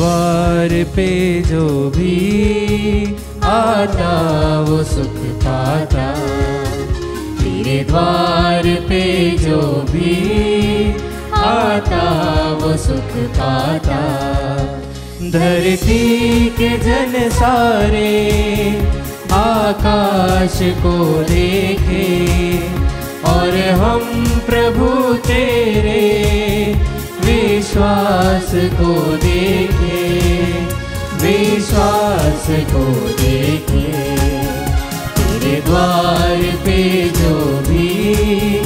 द्वार पे जो भी आता वो सुख पाता। तेरे द्वार पे जो भी आता वो सुख पाता। धरती के जन सारे आकाश को देखे और हम प्रभु तेरे विश्वास को देखे, विश्वास को देखे। तेरे द्वार पे जो भी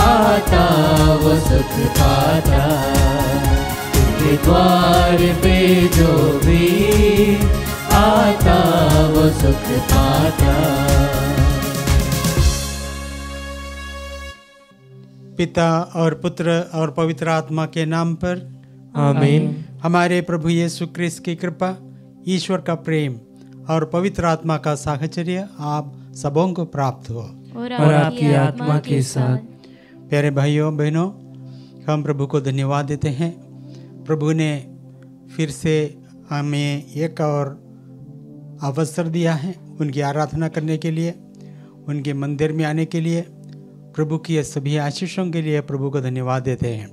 आता वो सुख पाता। तेरे द्वार पे जो भी आता वो सुख पाता। पिता और पुत्र और पवित्र आत्मा के नाम पर आमीन। हमारे प्रभु यीशु ख्रीस्त की कृपा, ईश्वर का प्रेम और पवित्र आत्मा का साहचर्य आप सबों को प्राप्त हो और आपकी आत्मा के साथ। प्यारे भाइयों बहनों, हम प्रभु को धन्यवाद देते हैं। प्रभु ने फिर से हमें एक और अवसर दिया है उनकी आराधना करने के लिए, उनके मंदिर में आने के लिए। प्रभु की सभी आशीषों के लिए प्रभु को धन्यवाद देते हैं।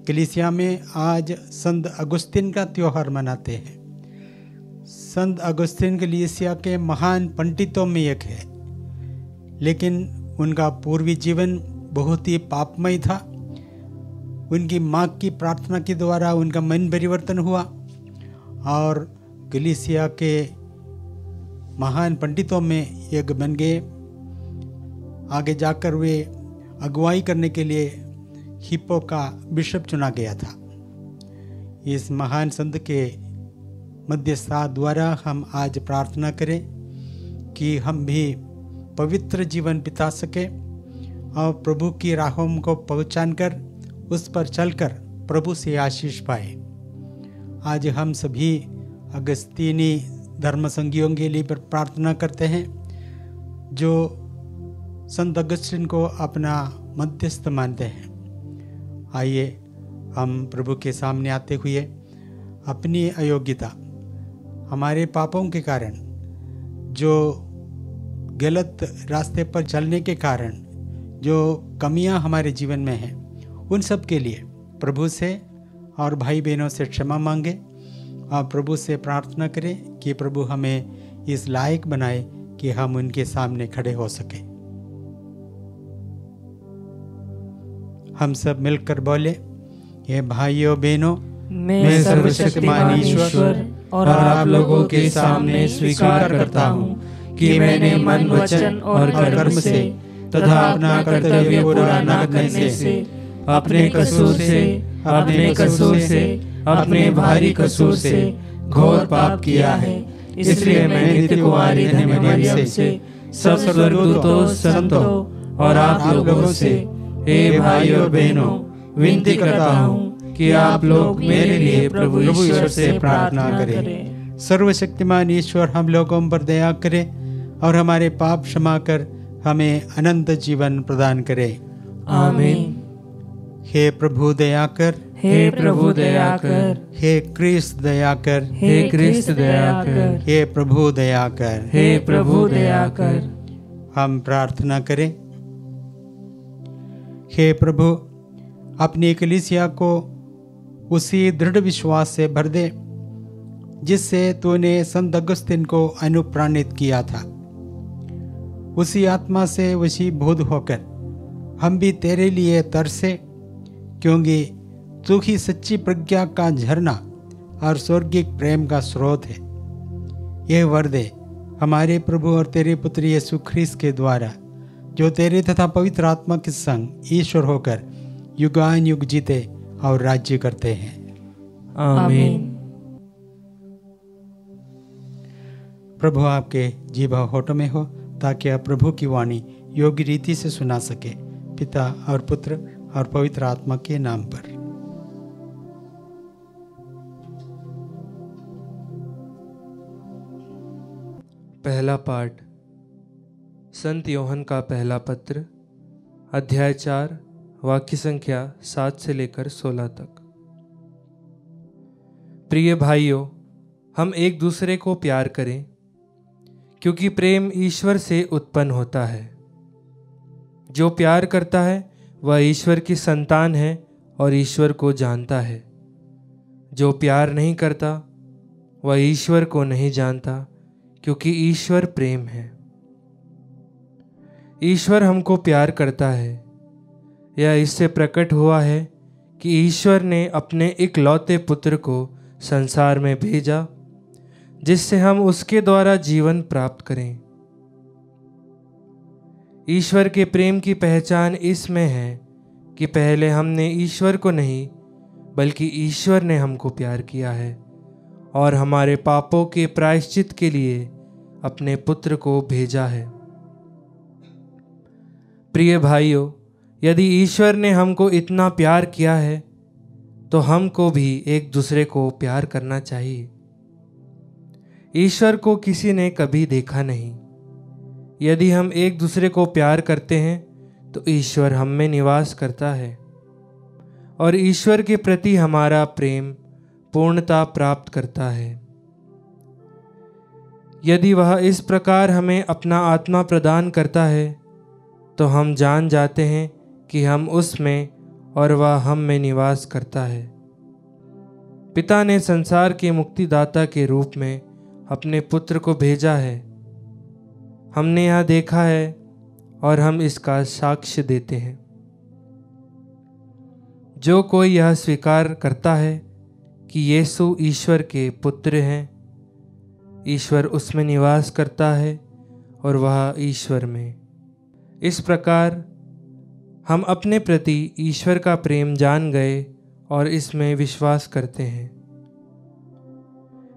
कलीसिया में आज संत अगुस्तीन का त्यौहार मनाते हैं। संत अगुस्तीन कलीसिया के महान पंडितों में एक है, लेकिन उनका पूर्वी जीवन बहुत ही पापमय था। उनकी माँ की प्रार्थना के द्वारा उनका मन परिवर्तन हुआ और कलीसिया के महान पंडितों में एक बन गए। आगे जाकर वे अगुवाई करने के लिए हिप्पो का बिशप चुना गया था। इस महान संत के मध्यस्थता द्वारा हम आज प्रार्थना करें कि हम भी पवित्र जीवन बिता सके और प्रभु की राहों को पहचान कर उस पर चलकर प्रभु से आशीष पाए। आज हम सभी अगस्तीनी धर्म संगियों के लिए प्रार्थना करते हैं जो संत अगस्तीन को अपना मध्यस्थ मानते हैं। आइए हम प्रभु के सामने आते हुए अपनी अयोग्यता, हमारे पापों के कारण, जो गलत रास्ते पर चलने के कारण जो कमियां हमारे जीवन में हैं, उन सब के लिए प्रभु से और भाई बहनों से क्षमा मांगे और प्रभु से प्रार्थना करें कि प्रभु हमें इस लायक बनाए कि हम उनके सामने खड़े हो सके। हम सब मिलकर बोले, ये भाइयों बहनों, मैं सर्वशक्तिमान ईश्वर और आप लोगों के सामने स्वीकार करता हूँ कि मैंने मन, वचन और कर्म से तथा अपना कर्तव्य पूरा न करने से, अपने कसूर से, अपने भारी कसूर से घोर पाप किया है। इसलिए मैं नित्य कुंवारी मरियम से, सब स्वर्गदूतों, संतों और आप लोगों से, हे भाइयों बहनों, विनती करता हूँ कि आप लोग मेरे लिए प्रभु ईश्वर से प्रार्थना करें। सर्वशक्तिमान ईश्वर हम लोगों पर दया करे और हमारे पाप क्षमा कर हमें अनंत जीवन प्रदान करे। आमीन। हे प्रभु दया कर, हे प्रभु दया कर, हे क्रिस्त दया कर, हे क्रिस्त दया कर, हे प्रभु दया कर, हे प्रभु दया कर। हम प्रार्थना करें। हे प्रभु, अपनी कलीसिया को उसी दृढ़ विश्वास से भर दे जिससे तूने संत अगस्तीन को अनुप्राणित किया था। उसी आत्मा से वशीभूत होकर हम भी तेरे लिए तरसे, क्योंकि तू ही सच्ची प्रज्ञा का झरना और स्वर्गिक प्रेम का स्रोत है। यह वर दे हमारे प्रभु और तेरे पुत्र यीशु ख्रीस्त के द्वारा, जो तेरे तथा पवित्र आत्मा के संग ईश्वर होकर युगान युग जीते और राज्य करते हैं। आमीन। प्रभु आपके जीवा होठों में हो, ताकि आप प्रभु की वाणी योग्य रीति से सुना सके। पिता और पुत्र और पवित्र आत्मा के नाम पर। पहला पाठ संत यूहन्ना का पहला पत्र, अध्याय 4, वाक्य संख्या 7 से लेकर 16 तक। प्रिय भाइयों, हम एक दूसरे को प्यार करें, क्योंकि प्रेम ईश्वर से उत्पन्न होता है। जो प्यार करता है वह ईश्वर की संतान है और ईश्वर को जानता है। जो प्यार नहीं करता वह ईश्वर को नहीं जानता, क्योंकि ईश्वर प्रेम है। ईश्वर हमको प्यार करता है। यह इससे प्रकट हुआ है कि ईश्वर ने अपने इकलौते पुत्र को संसार में भेजा, जिससे हम उसके द्वारा जीवन प्राप्त करें। ईश्वर के प्रेम की पहचान इसमें है कि पहले हमने ईश्वर को नहीं बल्कि ईश्वर ने हमको प्यार किया है और हमारे पापों के प्रायश्चित के लिए अपने पुत्र को भेजा है। प्रिय भाइयों, यदि ईश्वर ने हमको इतना प्यार किया है तो हमको भी एक दूसरे को प्यार करना चाहिए। ईश्वर को किसी ने कभी देखा नहीं। यदि हम एक दूसरे को प्यार करते हैं तो ईश्वर हम में निवास करता है और ईश्वर के प्रति हमारा प्रेम पूर्णता प्राप्त करता है। यदि वह इस प्रकार हमें अपना आत्मा प्रदान करता है तो हम जान जाते हैं कि हम उसमें और वह हम में निवास करता है। पिता ने संसार के मुक्तिदाता के रूप में अपने पुत्र को भेजा है। हमने यह देखा है और हम इसका साक्ष्य देते हैं। जो कोई यह स्वीकार करता है कि यीशु ईश्वर के पुत्र हैं, ईश्वर उसमें निवास करता है और वह ईश्वर में। इस प्रकार हम अपने प्रति ईश्वर का प्रेम जान गए और इसमें विश्वास करते हैं।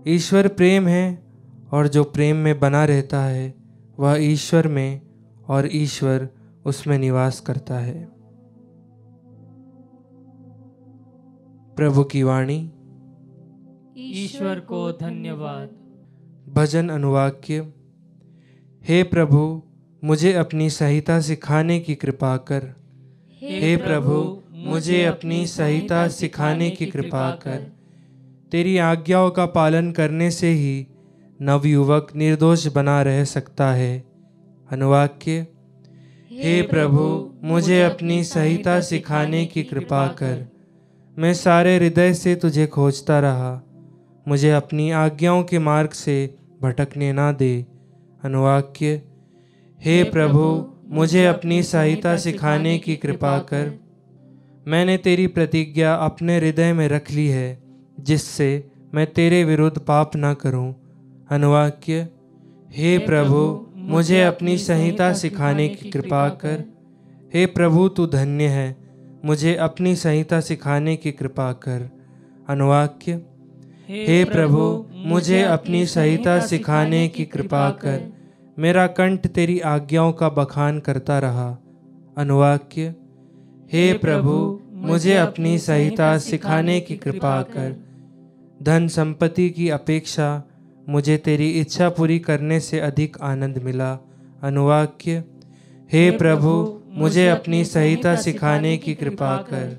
ईश्वर प्रेम है और जो प्रेम में बना रहता है वह ईश्वर में और ईश्वर उसमें निवास करता है। प्रभु की वाणी। ईश्वर को धन्यवाद। भजन अनुवाक्य। हे प्रभु, मुझे अपनी संहिता सिखाने की कृपा कर। हे प्रभु, मुझे अपनी संहिता सिखाने की कृपा कर। तेरी आज्ञाओं का पालन करने से ही नवयुवक निर्दोष बना रह सकता है। अनुवाक्य। हे प्रभु, मुझे अपनी संहिता सिखाने की कृपा कर। मैं सारे हृदय से तुझे खोजता रहा, मुझे अपनी आज्ञाओं के मार्ग से भटकने ना दे। अनुवाक्य। हे प्रभु, मुझे अपनी संहिता सिखाने की कृपा कर। मैंने तेरी प्रतिज्ञा अपने हृदय में रख ली है, जिससे मैं तेरे विरुद्ध पाप ना करूं। अनुवाक्य। हे प्रभु, मुझे अपनी संहिता सिखाने की कृपा कर। हे प्रभु, तू धन्य है, मुझे अपनी संहिता सिखाने की कृपा कर। अनुवाक्य। हे प्रभु, मुझे अपनी संहिता सिखाने की कृपा कर। मेरा कंठ तेरी आज्ञाओं का बखान करता रहा। अनुवाक्य। हे प्रभु, मुझे अपनी संहिता सिखाने की कृपा कर। धन संपत्ति की अपेक्षा मुझे तेरी इच्छा पूरी करने से अधिक आनंद मिला। अनुवाक्य। हे प्रभु, मुझे अपनी संहिता सिखाने की कृपा कर।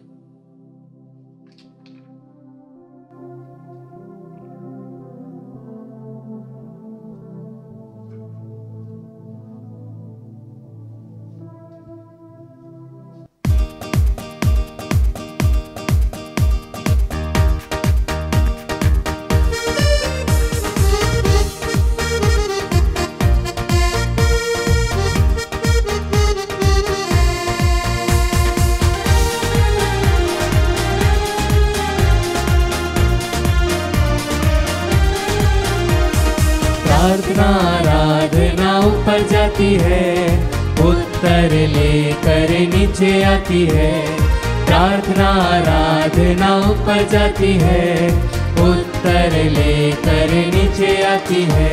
प्रार्थना आराधना ऊपर जाती है, उत्तर लेकर नीचे आती है। प्रार्थना आराधना ऊपर जाती है, उत्तर लेकर नीचे आती है।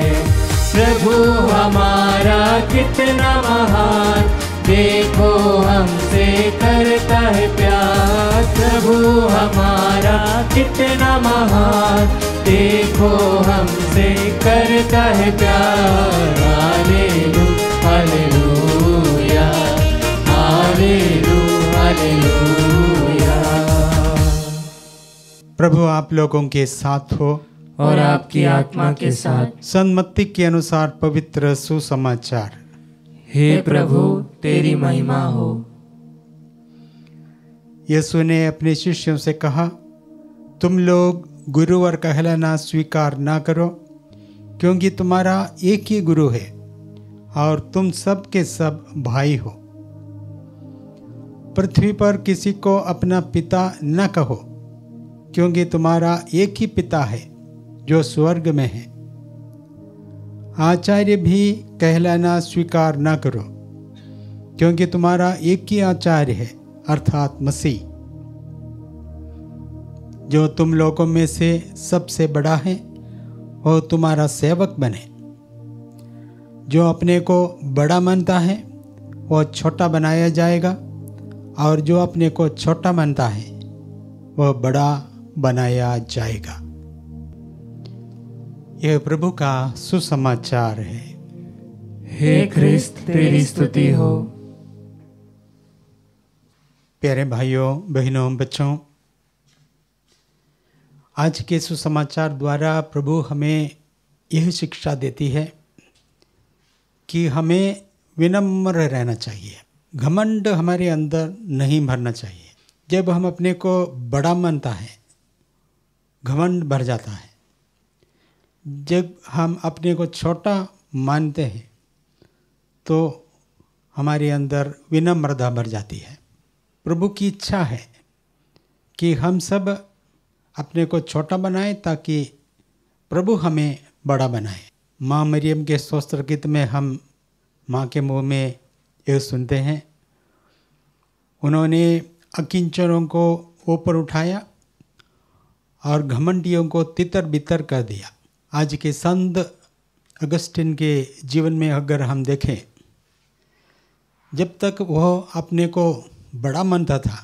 प्रभु हमारा कितना महान, देखो हमसे करता है प्यार। प्रभु हमारा कितना महान, देखो हमसे करता है प्यार। हालेलुया हालेलुया हालेलुया हालेलुया। प्रभु आप लोगों के साथ हो और आपकी आत्मा के साथ। सन्मति के अनुसार पवित्र सुसमाचार। हे प्रभु तेरी महिमा हो। यीशु ने अपने शिष्यों से कहा, तुम लोग गुरुवर कहलाना स्वीकार ना करो, क्योंकि तुम्हारा एक ही गुरु है और तुम सब के सब भाई हो। पृथ्वी पर किसी को अपना पिता न कहो, क्योंकि तुम्हारा एक ही पिता है जो स्वर्ग में है। आचार्य भी कहलाना स्वीकार न करो, क्योंकि तुम्हारा एक ही आचार्य है, अर्थात मसीह, जो तुम लोगों में से सबसे बड़ा है वो तुम्हारा सेवक बने। जो अपने को बड़ा मानता है वो छोटा बनाया जाएगा, और जो अपने को छोटा मानता है वह बड़ा बनाया जाएगा। यह प्रभु का सुसमाचार है। हे क्रिस्त तेरी स्तुति हो। प्यारे भाइयों बहनों बच्चों, आज के सुसमाचार द्वारा प्रभु हमें यह शिक्षा देती है कि हमें विनम्र रहना चाहिए। घमंड हमारे अंदर नहीं भरना चाहिए। जब हम अपने को बड़ा मानता है, घमंड भर जाता है। जब हम अपने को छोटा मानते हैं तो हमारे अंदर विनम्रता भर जाती है। प्रभु की इच्छा है कि हम सब अपने को छोटा बनाएं ताकि प्रभु हमें बड़ा बनाए। माँ मरियम के स्तोत्र गीत में हम माँ के मुँह में यह सुनते हैं, उन्होंने अकिंचनों को ऊपर उठाया और घमंडियों को तितर बितर कर दिया। आज के संत अगस्टिन के जीवन में अगर हम देखें, जब तक वह अपने को बड़ा मानता था,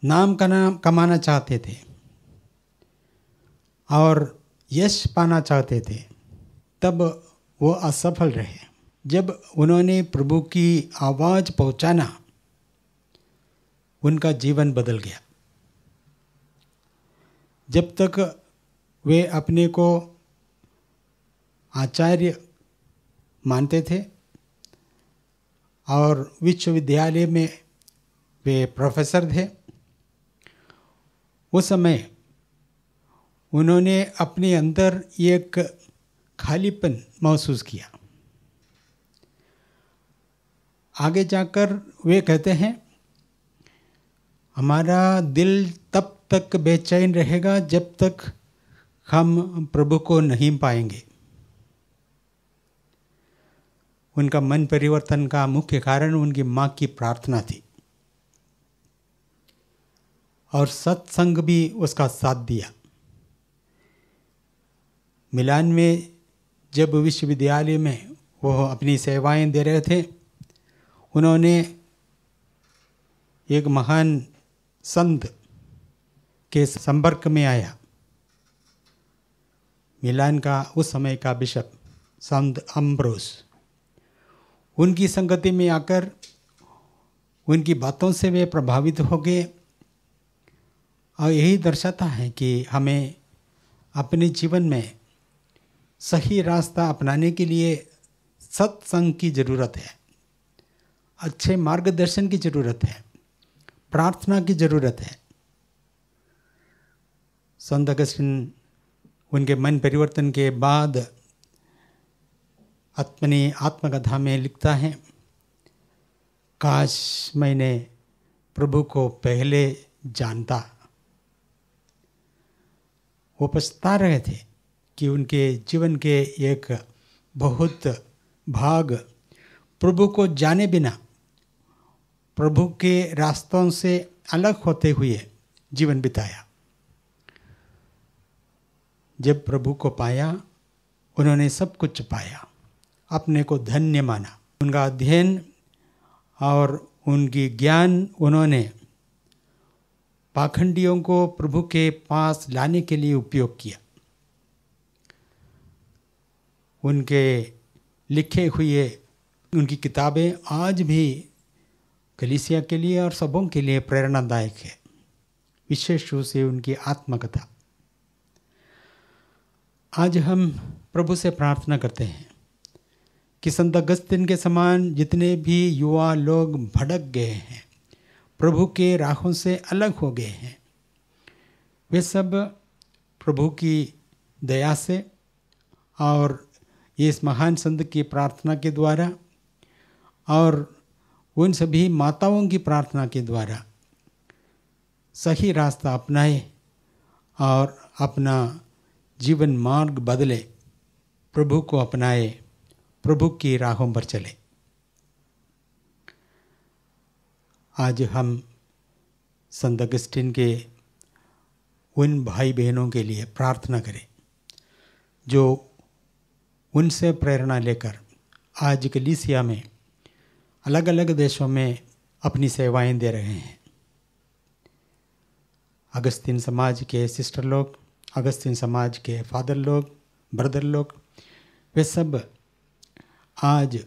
नाम कमाना चाहते थे और यश पाना चाहते थे, तब वो असफल रहे। जब उन्होंने प्रभु की आवाज़ पहुंचाना, उनका जीवन बदल गया। जब तक वे अपने को आचार्य मानते थे और विश्वविद्यालय में वे प्रोफेसर थे, उस समय उन्होंने अपने अंदर एक खालीपन महसूस किया। आगे जाकर वे कहते हैं, हमारा दिल तब तक बेचैन रहेगा जब तक हम प्रभु को नहीं पाएंगे। उनका मन परिवर्तन का मुख्य कारण उनकी माँ की प्रार्थना थी और सत्संग भी उसका साथ दिया। मिलान में जब विश्वविद्यालय में वो अपनी सेवाएं दे रहे थे, उन्होंने एक महान संत के संपर्क में आया। मिलान का उस समय का बिशप संत अम्ब्रोस, उनकी संगति में आकर उनकी बातों से वे प्रभावित हो गए। और यही दर्शाता है कि हमें अपने जीवन में सही रास्ता अपनाने के लिए सत्संग की ज़रूरत है, अच्छे मार्गदर्शन की ज़रूरत है, प्रार्थना की ज़रूरत है। संत अगस्टिन उनके मन परिवर्तन के बाद अपनी आत्मकथा में लिखता है, काश मैंने प्रभु को पहले जानता। वो पछता रहे थे कि उनके जीवन के एक बहुत भाग प्रभु को जाने बिना, प्रभु के रास्तों से अलग होते हुए जीवन बिताया। जब प्रभु को पाया, उन्होंने सब कुछ पाया, अपने को धन्य माना। उनका अध्ययन और उनकी ज्ञान उन्होंने पाखंडियों को प्रभु के पास लाने के लिए उपयोग किया। उनके लिखे हुए उनकी किताबें आज भी कलीसिया के लिए और सबों के लिए प्रेरणादायक है। विशेष रूप से उनकी आत्मकथा। आज हम प्रभु से प्रार्थना करते हैं कि संत अगस्तीन के समान जितने भी युवा लोग भटक गए हैं, प्रभु के राहों से अलग हो गए हैं, वे सब प्रभु की दया से और इस महान संत की प्रार्थना के द्वारा और उन सभी माताओं की प्रार्थना के द्वारा सही रास्ता अपनाए और अपना जीवन मार्ग बदले, प्रभु को अपनाए, प्रभु की राहों पर चले। आज हम संत अगस्तीन के उन भाई बहनों के लिए प्रार्थना करें जो उनसे प्रेरणा लेकर आज कलीसिया में अलग अलग देशों में अपनी सेवाएं दे रहे हैं। अगस्तीन समाज के सिस्टर लोग, अगस्तीन समाज के फादर लोग, ब्रदर लोग, वे सब आज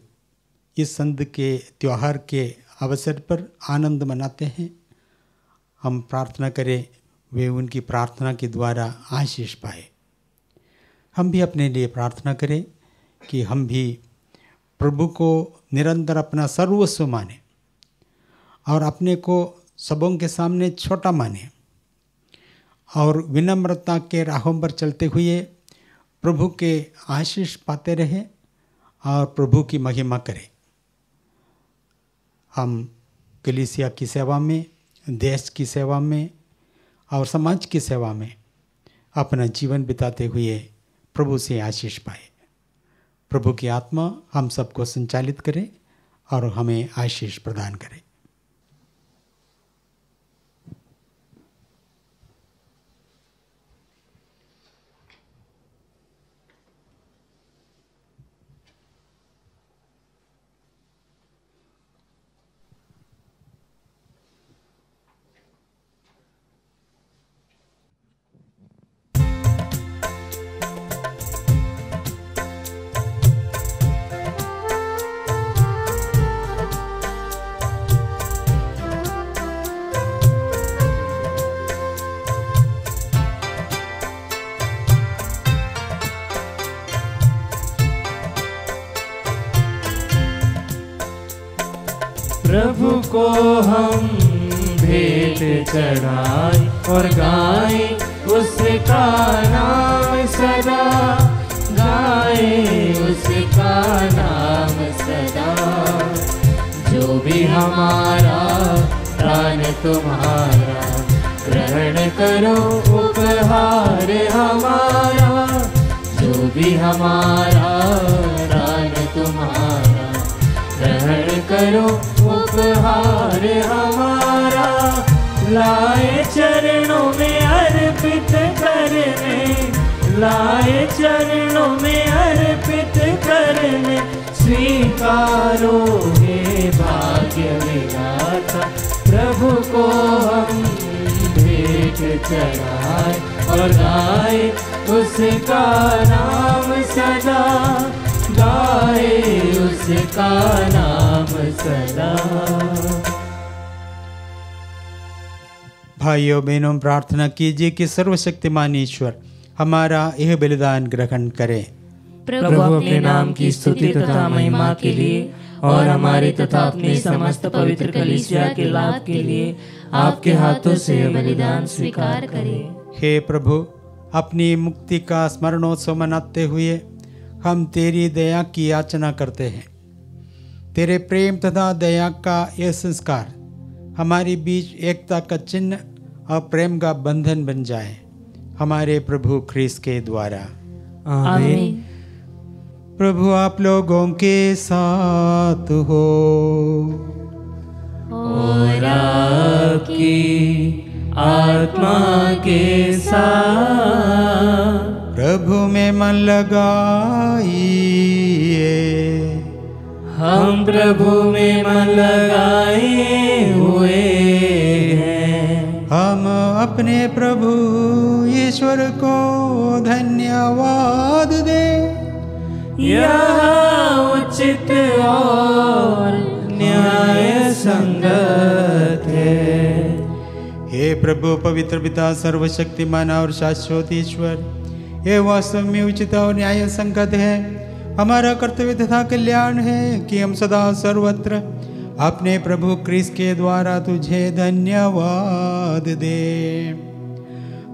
इस संत के त्यौहार के अवसर पर आनंद मनाते हैं। हम प्रार्थना करें वे उनकी प्रार्थना के द्वारा आशीष पाए। हम भी अपने लिए प्रार्थना करें कि हम भी प्रभु को निरंतर अपना सर्वस्व माने और अपने को सबों के सामने छोटा माने और विनम्रता के राहों पर चलते हुए प्रभु के आशीष पाते रहें और प्रभु की महिमा करें। हम कलीसिया की सेवा में, देश की सेवा में और समाज की सेवा में अपना जीवन बिताते हुए प्रभु से आशीष पाए। प्रभु की आत्मा हम सबको संचालित करे और हमें आशीष प्रदान करे। प्रभु को हम भेंट चढ़ाए और गाए उसका नाम सदा, गाए उसका नाम सदा। जो भी हमारा प्राण तुम्हारा, ग्रहण करो उपहार हमारा। जो भी हमारा प्राण तुम्हारा, ग्रहण करो उपहार हमारा। लाए चरणों में अर्पित करने, लाए चरणों में अर्पित करने। स्वीकारो हे भाग्य विधाता, प्रभु को हम भेंट चढ़ाए और गाए उसका नाम सदा, गाए उसका नाम सदा। भाइयों बहनों, प्रार्थना कीजिए कि सर्वशक्तिमान ईश्वर हमारा यह बलिदान ग्रहण करे। प्रभु अपने नाम की स्तुति तथा महिमा के लिए और हमारे तथा अपने समस्त पवित्र कलीसिया के लाभ के लिए आपके हाथों से यह बलिदान स्वीकार करें। हे प्रभु, अपनी मुक्ति का स्मरणोत्सव मनाते हुए हम तेरी दया की याचना करते हैं। तेरे प्रेम तथा दया का यह संस्कार हमारे बीच एकता का चिन्ह और प्रेम का बंधन बन जाए, हमारे प्रभु ख्रीस्त के द्वारा। आमीन। प्रभु आप लोगों के साथ हो और आपकी आत्मा के साथ। प्रभु में मन लगाइए, हम प्रभु में मन लगाए हुए हैं। हम अपने प्रभु ईश्वर को धन्यवाद दें। यह उचित और न्याय संगत है। हे प्रभु पवित्र पिता सर्वशक्तिमान और शाश्वत ईश्वर, ये वास्तव में उचित और न्याय संगत है, हमारा कर्तव्य तथा कल्याण है कि हम सदा सर्वत्र अपने प्रभु क्रिस्त के द्वारा तुझे धन्यवाद दे।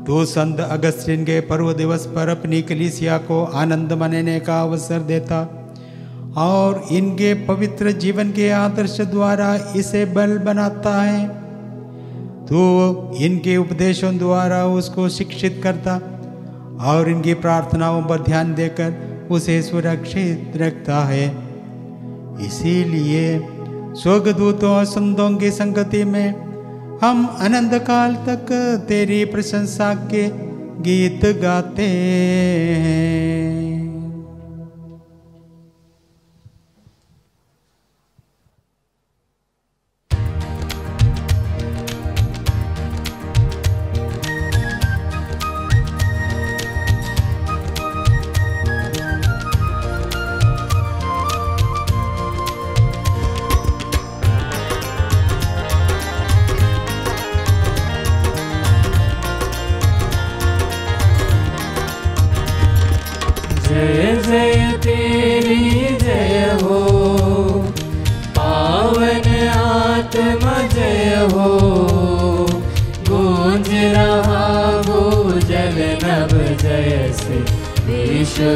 तू संत अगस्तिन के पर्व दिवस पर अपनी कलीसिया को आनंद मनाने का अवसर देता और इनके पवित्र जीवन के आदर्श द्वारा इसे बल बनाता है। तू इनके उपदेशों द्वारा उसको शिक्षित करता और इनकी प्रार्थनाओं पर ध्यान देकर उसे सुरक्षित रखता है। इसीलिए स्वर्गदूतों और संतों की संगति में हम अनंत काल तक तेरी प्रशंसा के गीत गाते हैं।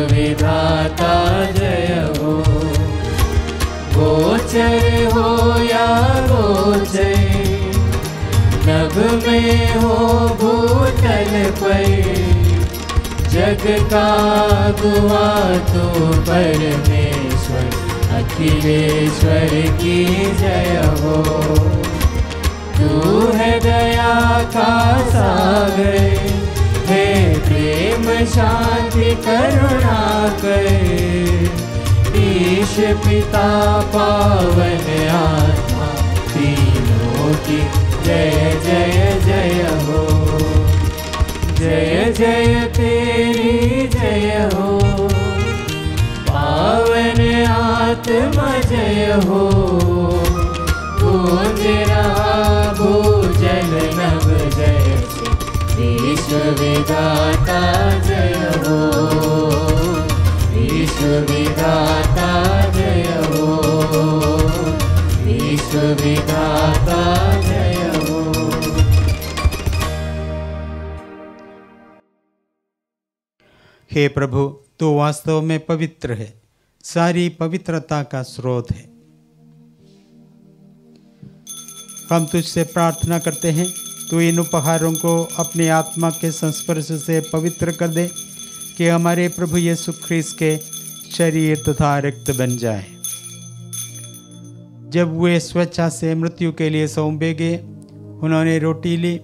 विधाता जय हो। गोचर हो या गोचर, नभ में हो भूतल पर, जग का गुआ तो परमेश्वर अखिलेश्वर की जय हो। तू है दया का सागर, हे प्रेम शांति करुणा कर, ईश पिता पावन आत्मा तीनों की जय जय जय हो। जय जय तेरी जय हो, पावन आत्मा जय हो। गूंज रहा भूजल नभ जय से, विश्व विधाता जय हो। विश्व विधाता जय हो। विश्व विधाता जय हो। हे प्रभु, तू वास्तव में पवित्र है, सारी पवित्रता का स्रोत है। हम तुझसे प्रार्थना करते हैं, तू इन उपहारों को अपने आत्मा के संस्पर्श से पवित्र कर दे कि हमारे प्रभु यीशु ख्रीस्त के शरीर तथा रक्त बन जाए। जब वे स्वेच्छा से मृत्यु के लिए सौंपे गए, उन्होंने रोटी ली,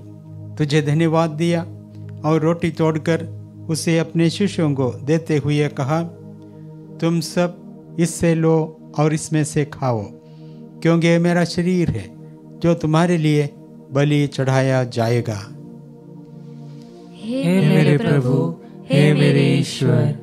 तुझे धन्यवाद दिया और रोटी तोड़कर उसे अपने शिष्यों को देते हुए कहा, तुम सब इससे लो और इसमें से खाओ, क्योंकि यह मेरा शरीर है जो तुम्हारे लिए बलि चढ़ाया जाएगा। हे मेरे प्रभु, हे मेरे ईश्वर,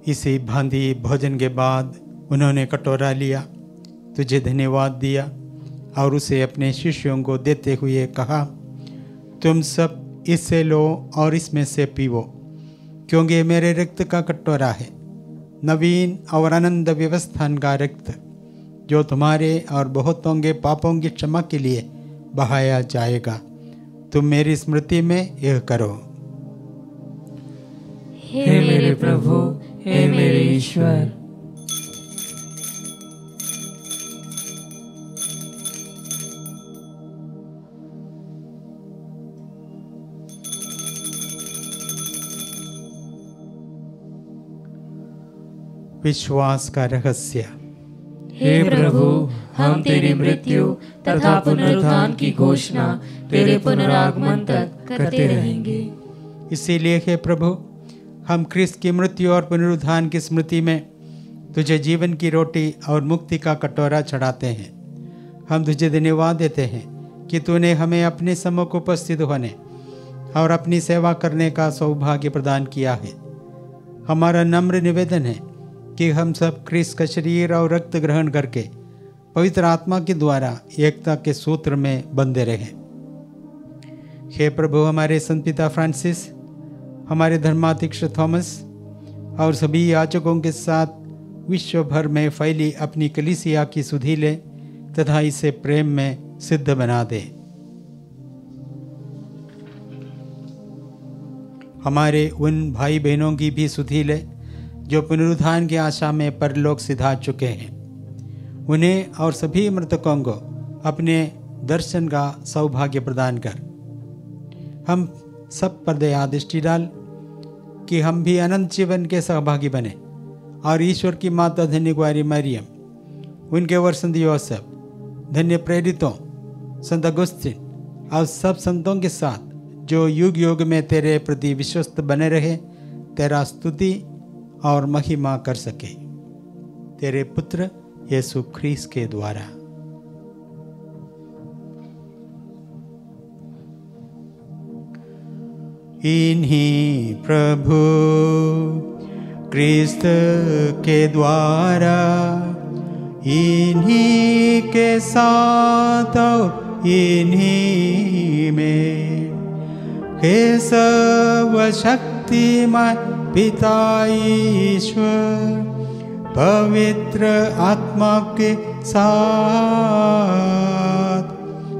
इसी भांति भोजन के बाद उन्होंने कटोरा लिया, तुझे धन्यवाद दिया और उसे अपने शिष्यों को देते हुए कहा, तुम सब इससे लो और इसमें से पीवो, क्योंकि मेरे रक्त का कटोरा है, नवीन और आनंद व्यवस्थान का रक्त, जो तुम्हारे और बहुतों के पापों की क्षमा के लिए बहाया जाएगा। तुम मेरी स्मृति में यह करो। हे मेरे प्रभु, हे मेरे ईश्वर, विश्वास का रहस्य। हे प्रभु, हम तेरी मृत्यु तथा पुनरुत्थान की घोषणा तेरे पुनरागमन तक करते रहेंगे। इसीलिए हे प्रभु, हम ख्रीस्त की मृत्यु और पुनरुत्थान की स्मृति में तुझे जीवन की रोटी और मुक्ति का कटोरा चढ़ाते हैं। हम तुझे धन्यवाद देते हैं कि तूने हमें अपने सम्मुख उपस्थित होने और अपनी सेवा करने का सौभाग्य प्रदान किया है। हमारा नम्र निवेदन है कि हम सब क्रिस्त का शरीर और रक्त ग्रहण करके पवित्र आत्मा के द्वारा एकता के सूत्र में बंधे रहें। हे प्रभु, हमारे संत पिता फ्रांसिस, हमारे धर्माध्यक्ष थॉमस और सभी याचकों के साथ विश्व भर में फैली अपनी कलीसिया की सुधि ले तथा इसे प्रेम में सिद्ध बना दे। हमारे उन भाई बहनों की भी सुधि ले जो पुनरुत्थान की आशा में परलोक सिधा चुके हैं। उन्हें और सभी मृतकों को अपने दर्शन का सौभाग्य प्रदान कर। हम सब पर दया दृष्टि डाल कि हम भी अनंत जीवन के सहभागी बने और ईश्वर की माता धन्य कुंवारी मरियम, उनके वर संत योसेफ, धन्य प्रेरितों, संत अगुस्तीन और सब संतों के साथ जो युग युग में तेरे प्रति विश्वस्त बने रहे, तेरा स्तुति और महिमा कर सके, तेरे पुत्र यीशु ख्रीस्त के द्वारा। इन्हीं प्रभु क्रिस्त के द्वारा, इन्हीं के साथ और इन्हीं में, हे सर्वशक्तिमान पिता ईश्वर, पवित्र आत्मा के साथ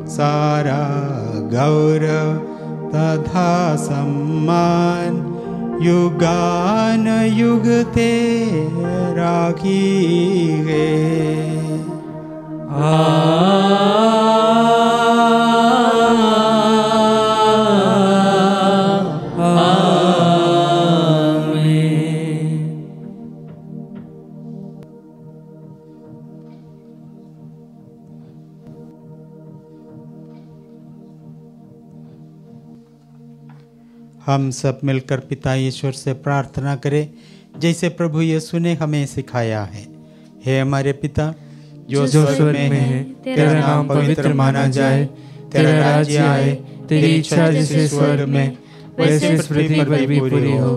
सारा गौरव तथा सम्मान युगान युग तेरा की है। हम सब मिलकर पिता ईश्वर से प्रार्थना करें जैसे प्रभु यीशु ने हमें सिखाया है। हे हमारे पिता जो स्वर्ग में है, तेरा नाम पवित्र माना जाए, तेरा राज्य आए, तेरी इच्छा जैसे स्वर्ग में वैसे पृथ्वी पर भी पूरी हो।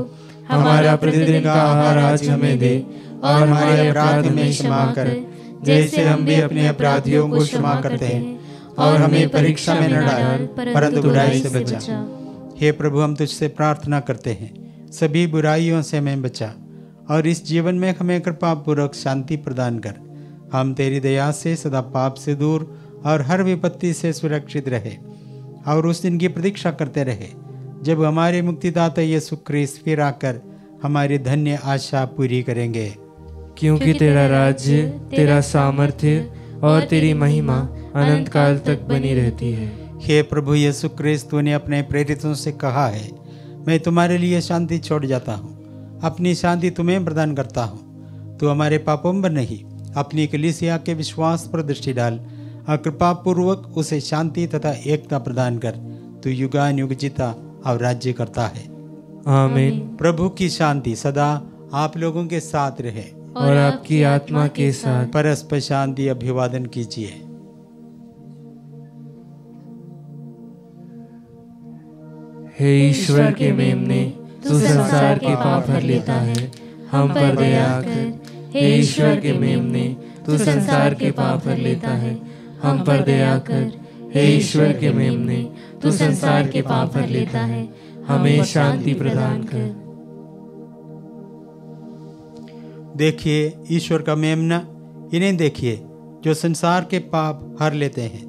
हमारा प्रतिदिन का आहार आज हमें दे और हमारे अपराध में क्षमा कर जैसे हम भी अपने अपराधियों को क्षमा करते हैं, और हमें परीक्षा में न डाल परंतु बुराई से बचा। हे प्रभु, हम तुझसे प्रार्थना करते हैं सभी बुराइयों से हमें बचा और इस जीवन में हमें कृपा पूर्वक शांति प्रदान कर। हम तेरी दया से सदा पाप से दूर और हर विपत्ति से सुरक्षित रहे और उस दिन की प्रतीक्षा करते रहे जब हमारे मुक्तिदाता यीशु ख्रीस्त फिर आकर हमारी धन्य आशा पूरी करेंगे। क्योंकि तेरा राज्य, तेरा सामर्थ्य और तेरी महिमा अनंत काल तक बनी रहती है। हे प्रभु यीशु ख्रीस्त, तूने अपने प्रेरितों से कहा है, मैं तुम्हारे लिए शांति छोड़ जाता हूँ, अपनी शांति तुम्हें प्रदान करता हूँ। तू हमारे पापों पर नहीं, अपनी कलीसिया के विश्वास पर दृष्टि डाल और कृपा पूर्वक उसे शांति तथा एकता प्रदान कर। तू युगान युग जीता और राज्य करता है। आमीन। प्रभु की शांति सदा आप लोगों के साथ रहे और आपकी आत्मा के साथ। परस्पर शांति अभिवादन कीजिए। हे ईश्वर के मेमने, तू संसार के पाप हर लेता है, हम पर दया कर। हे ईश्वर के मेमने, तू संसार के पाप हर लेता है, हम पर दया कर। हे ईश्वर के मेमने, तू संसार के पाप हर लेता है, हमें शांति प्रदान कर। देखिए ईश्वर का मेमना, इन्हें देखिए जो संसार के पाप हर लेते हैं।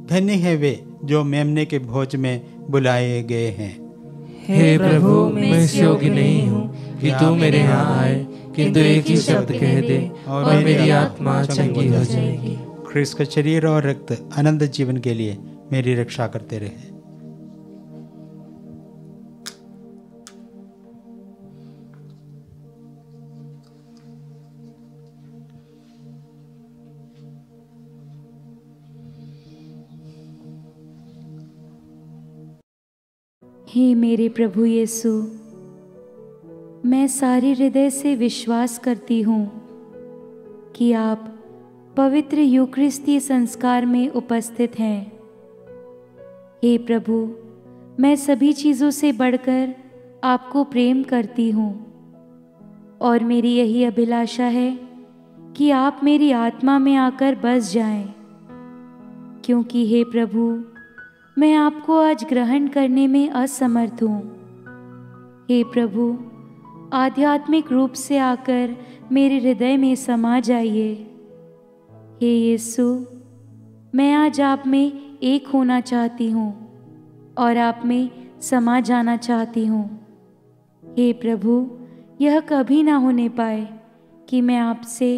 धन्य है वे जो मेमने के भोज में बुलाए गए हैं। हे प्रभु, मैं इस योग्य नहीं हूँ कि तू मेरे यहाँ आए, किंतु एक ही शब्द कह दे और मेरी आत्मा चंगी हो जाएगी। ख्रीस्त का शरीर और रक्त अनंत जीवन के लिए मेरी रक्षा करते रहे। हे मेरे प्रभु यीशु, मैं सारे हृदय से विश्वास करती हूँ कि आप पवित्र यूकरिस्ती संस्कार में उपस्थित हैं। हे प्रभु, मैं सभी चीज़ों से बढ़कर आपको प्रेम करती हूँ और मेरी यही अभिलाषा है कि आप मेरी आत्मा में आकर बस जाएं, क्योंकि हे प्रभु, मैं आपको आज ग्रहण करने में असमर्थ हूँ। हे प्रभु, आध्यात्मिक रूप से आकर मेरे हृदय में समा जाइए। हे यीशु, मैं आज आप में एक होना चाहती हूँ और आप में समा जाना चाहती हूँ। हे प्रभु, यह कभी ना होने पाए कि मैं आपसे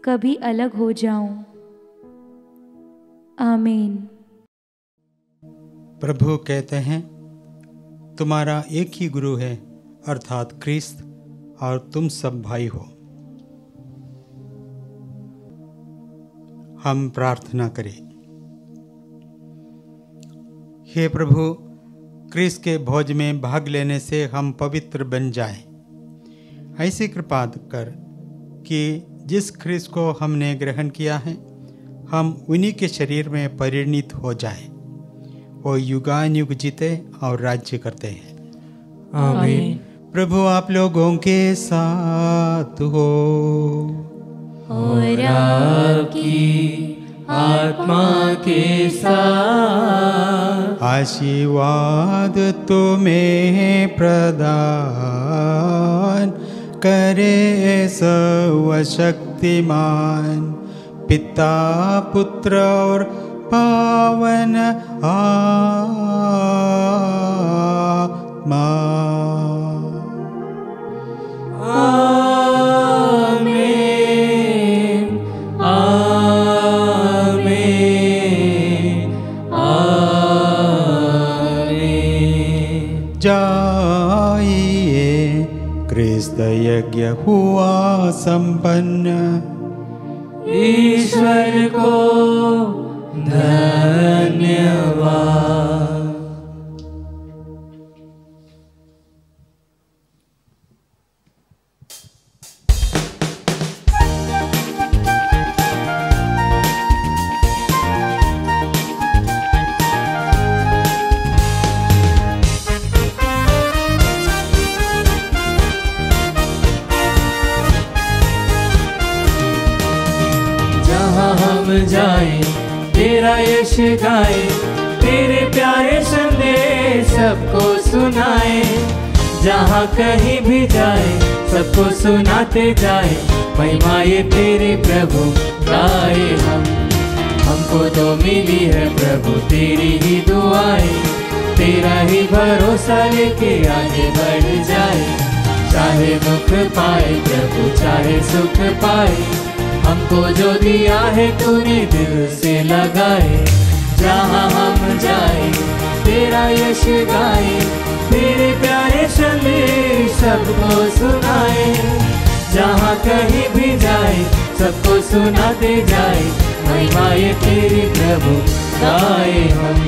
कभी अलग हो जाऊं। आमीन। प्रभु कहते हैं, तुम्हारा एक ही गुरु है, अर्थात क्रिस्त, और तुम सब भाई हो। हम प्रार्थना करें। हे प्रभु, क्रिस्त के भोज में भाग लेने से हम पवित्र बन जाएं। ऐसी कृपा कर कि जिस क्रिस्त को हमने ग्रहण किया है, हम उन्हीं के शरीर में परिणित हो जाएं। वो युगानुयुग जीते और राज्य करते हैं। आमीन। प्रभु आप लोगों के साथ हो और आपकी आत्मा के साथ। आशीर्वाद तुम्हें प्रदान करे सर्वशक्तिमान पिता, पुत्र और पावन आत्मा। आमीन, आमीन, आमीन। जाइए, क्रिस्त यज्ञ हुआ संपन्न। ईश्वर को धन्यवाद। जाए तेरा यश गाए, तेरे प्यारे संदेश सबको सुनाए। जहाँ कहीं भी जाए सबको सुनाते जाए, महिमा ये तेरे प्रभु गाए हम। हमको तो मिली है प्रभु तेरी ही दुआएं, तेरा ही भरोसा लेके आगे बढ़ जाए। चाहे दुख पाए प्रभु चाहे सुख पाए, हमको जो दिया है तूने दिल से लगाए। जहाँ हम जाए तेरा यश गाए, तेरे प्यारे संदेश सबको सुनाए। जहाँ कहीं भी जाए सबको सुनाते जाए, महिमा ये तेरी प्रभु गाए हम।